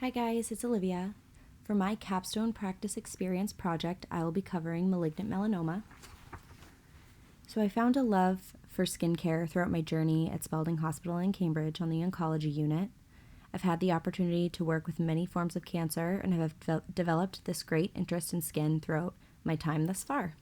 Hi guys, it's Olivia. For my Capstone Practice Experience project, I will be covering malignant melanoma. So I found a love for skincare throughout my journey at Spalding Hospital in Cambridge on the oncology unit. I've had the opportunity to work with many forms of cancer and have developed this great interest in skin throughout my time thus far.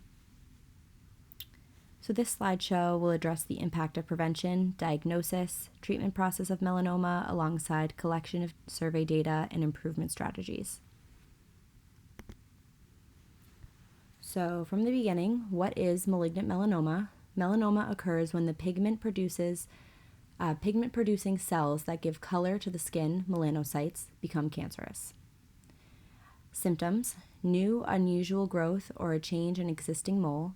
So this slideshow will address the impact of prevention, diagnosis, treatment process of melanoma alongside collection of survey data and improvement strategies. So from the beginning, what is malignant melanoma? Melanoma occurs when the pigment-producing cells that give color to the skin, melanocytes, become cancerous. Symptoms: new unusual growth or a change in existing mole.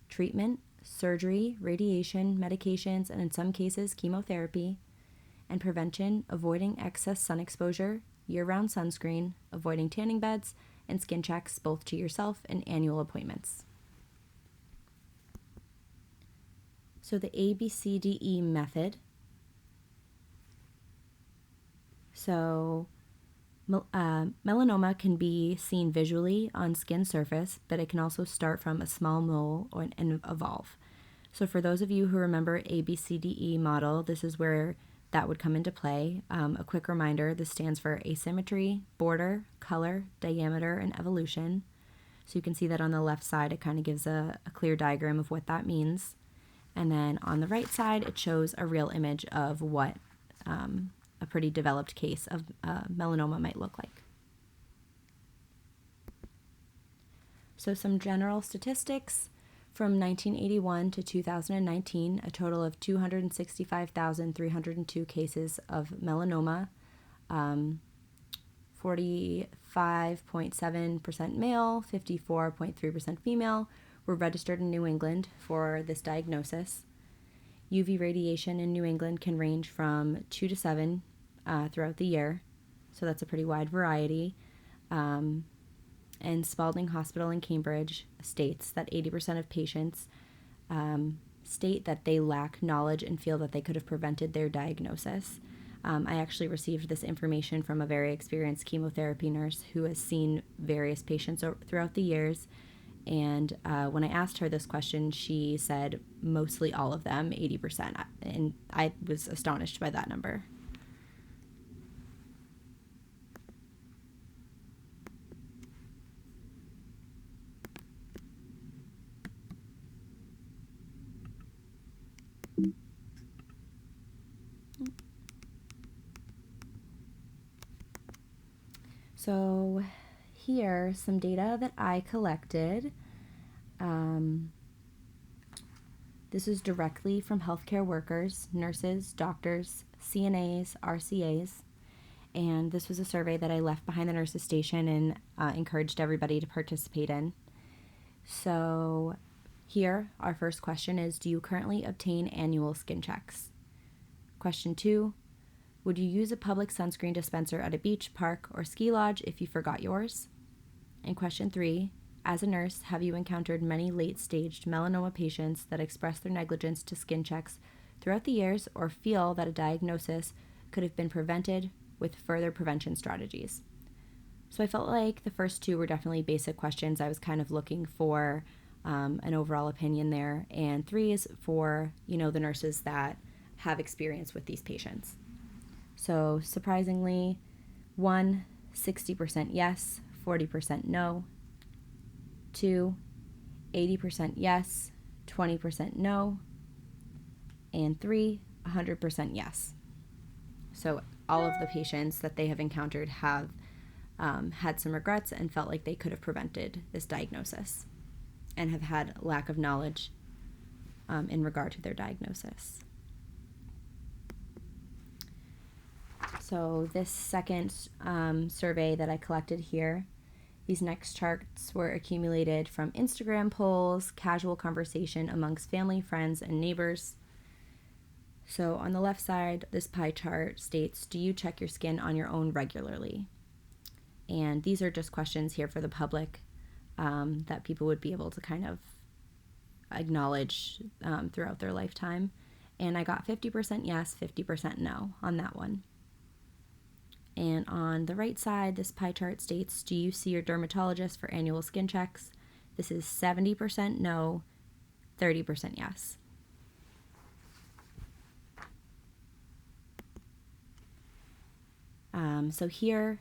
Treatment: surgery, radiation, medications, and in some cases, chemotherapy. And prevention: avoiding excess sun exposure, year-round sunscreen, avoiding tanning beds, and skin checks both to yourself and annual appointments. So the ABCDE method. So melanoma can be seen visually on skin surface, but it can also start from a small mole and evolve. So for those of you who remember ABCDE model, this is where that would come into play. A quick reminder, this stands for asymmetry, border, color, diameter, and evolution. So you can see that on the left side, it kind of gives a clear diagram of what that means. And then on the right side, it shows a real image of what a pretty developed case of melanoma might look like. So some general statistics. From 1981 to 2019, a total of 265,302 cases of melanoma, 45.7% male, 54.3% female, were registered in New England for this diagnosis. UV radiation in New England can range from 2 to 7 throughout the year, so that's a pretty wide variety. And Spalding Hospital in Cambridge states that 80% of patients state that they lack knowledge and feel that they could have prevented their diagnosis. I actually received this information from a very experienced chemotherapy nurse who has seen various patients throughout the years. And when I asked her this question, she said mostly all of them, 80%. And I was astonished by that number. So here, some data that I collected. This is directly from healthcare workers, nurses, doctors, CNAs, RCAs, and this was a survey that I left behind the nurses' station and encouraged everybody to participate in. So here, our first question is, do you currently obtain annual skin checks? Question 2, would you use a public sunscreen dispenser at a beach, park, or ski lodge if you forgot yours? And question 3, as a nurse, have you encountered many late-staged melanoma patients that express their negligence to skin checks throughout the years or feel that a diagnosis could have been prevented with further prevention strategies? So I felt like the first 2 were definitely basic questions. I was kind of looking for an overall opinion there. And 3 is for, the nurses that have experience with these patients. So surprisingly, 1, 60% yes, 40% no. 2, 80% yes, 20% no. And 3, 100% yes. So all of the patients that they have encountered have had some regrets and felt like they could have prevented this diagnosis and have had lack of knowledge in regard to their diagnosis. So this second survey that I collected here, these next charts were accumulated from Instagram polls, casual conversation amongst family, friends, and neighbors. So on the left side, this pie chart states, do you check your skin on your own regularly? And these are just questions here for the public that people would be able to kind of acknowledge throughout their lifetime. And I got 50% yes, 50% no on that one. And on the right side, this pie chart states, do you see your dermatologist for annual skin checks? This is 70% no, 30% yes. So here,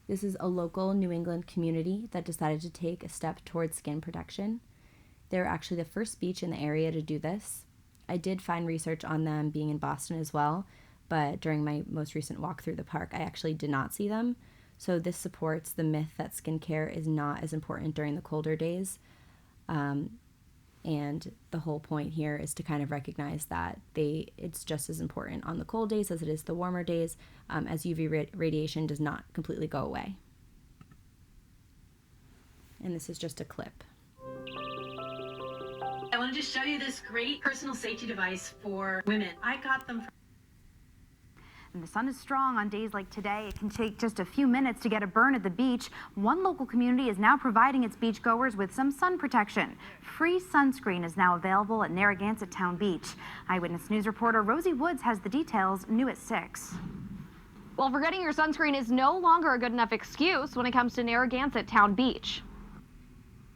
this is a local New England community that decided to take a step towards skin protection. They're actually the first beach in the area to do this. I did find research on them being in Boston as well, but during my most recent walk through the park, I actually did not see them. So this supports the myth that skincare is not as important during the colder days. And the whole point here is to kind of recognize that it's just as important on the cold days as it is the warmer days, as UV radiation does not completely go away. And this is just a clip. I wanted to show you this great personal safety device for women. I got them from And the sun is strong on days like today. It can take just a few minutes to get a burn at the beach. One local community is now providing its beachgoers with some sun protection. Free sunscreen is now available at Narragansett Town Beach. Eyewitness News reporter Rosie Woods has the details, new at 6. Well, forgetting your sunscreen is no longer a good enough excuse when it comes to Narragansett Town Beach.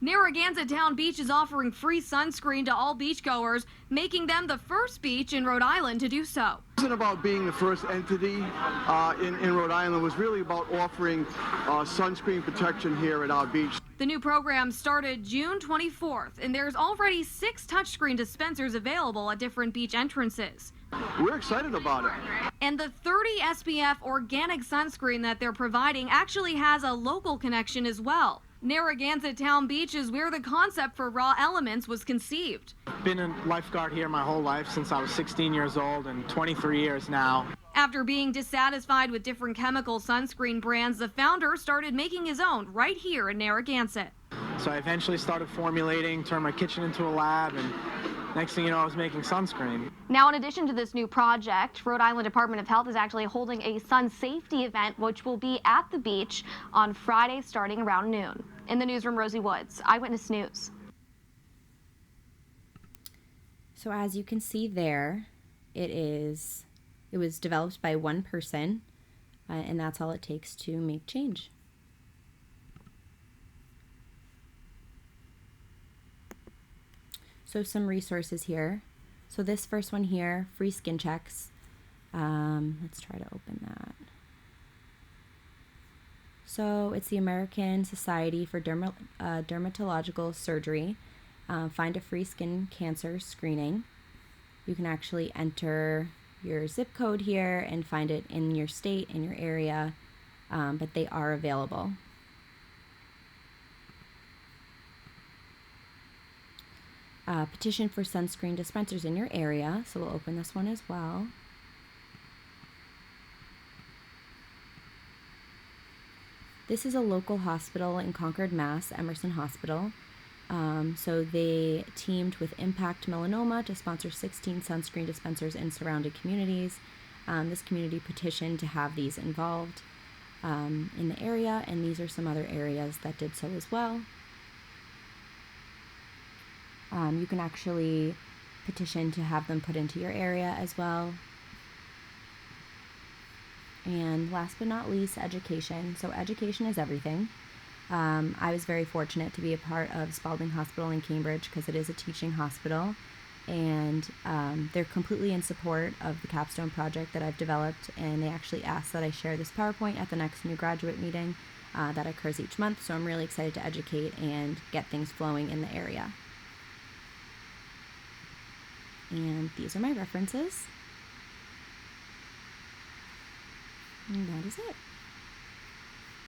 Narragansett Town Beach is offering free sunscreen to all beachgoers, making them the first beach in Rhode Island to do so. It wasn't about being the first entity in Rhode Island. It was really about offering sunscreen protection here at our beach. The new program started June 24th, and there's already 6 touchscreen dispensers available at different beach entrances. We're excited about it. And the 30 SPF organic sunscreen that they're providing actually has a local connection as well. Narragansett Town Beach is where the concept for Raw Elements was conceived. Been a lifeguard here my whole life since I was 16 years old and 23 years now. After being dissatisfied with different chemical sunscreen brands, the founder started making his own right here in Narragansett. So I eventually started formulating, turned my kitchen into a lab, and next thing you know, I was making sunscreen. Now, in addition to this new project, Rhode Island Department of Health is actually holding a sun safety event, which will be at the beach on Friday starting around noon. In the newsroom, Rosie Woods, Eyewitness News. So as you can see there, it was developed by one person, and that's all it takes to make change. So some resources here. So this first one here, free skin checks. Let's try to open that. So it's the American Society for Dermatological Surgery. Find a free skin cancer screening. You can actually enter your zip code here and find it in your state, in your area, but they are available. Petition for sunscreen dispensers in your area, so we'll open this one as well. This is a local hospital in Concord, Mass, Emerson Hospital. So they teamed with Impact Melanoma to sponsor 16 sunscreen dispensers in surrounding communities. This community petitioned to have these involved in the area, and these are some other areas that did so as well. You can actually petition to have them put into your area as well. And last but not least, education. So education is everything. I was very fortunate to be a part of Spalding Hospital in Cambridge because it is a teaching hospital, and they're completely in support of the Capstone project that I've developed, and they actually asked that I share this PowerPoint at the next new graduate meeting that occurs each month, so I'm really excited to educate and get things flowing in the area. And these are my references. And that is it.